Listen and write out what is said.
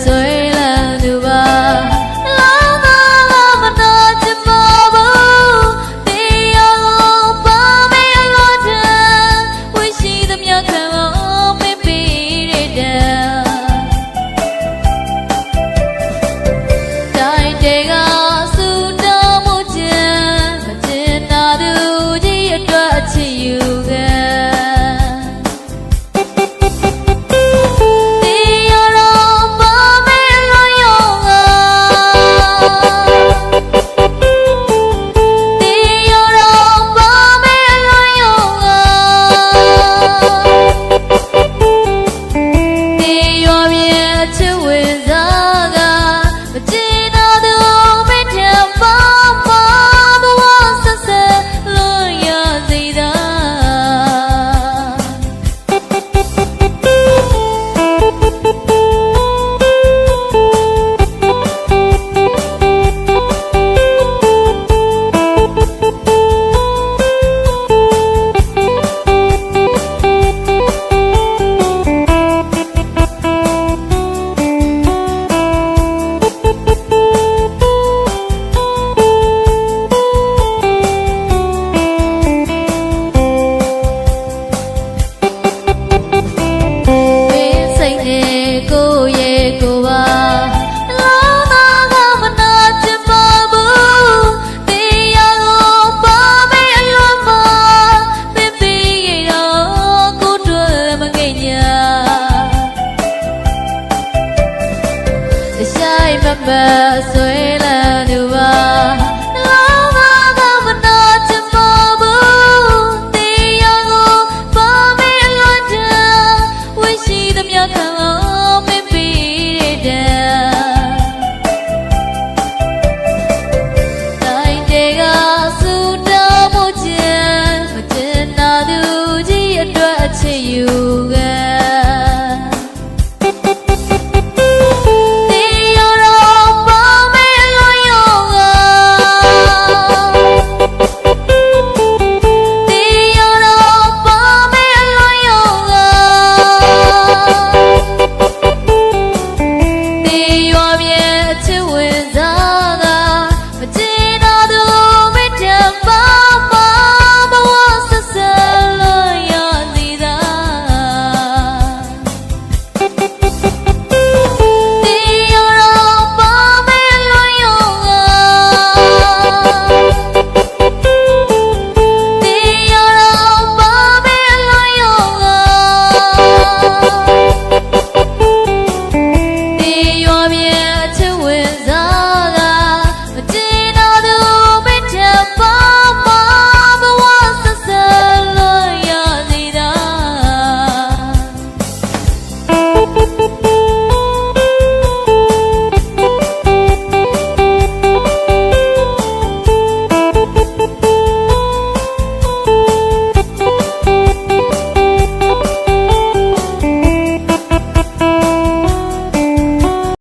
ဆွေးလန်းသူပါလောင်းသားကမနာချင်ပါဘူးတရားကိုပါမေးလို့တဲ့ဝိရှိသမျှခံလို့မပေးရတဲ့တိုင်းတေကစူတော်မူခြင်းမကျင်နာသူကြီးအတွက်အချစ်ယူခဲ့ဆွေးလန်းသူပါလောင်းသားကမနာချင်ပါဘူးတရားကိုပါမေးလို့တဲ့ဝိရှိသမျှခံလို့မပေးရတဲ့တိုင်းတေကစူတော်မူခြင်းမကျင်နာသူကြီးအတွက်အချစ်ယူ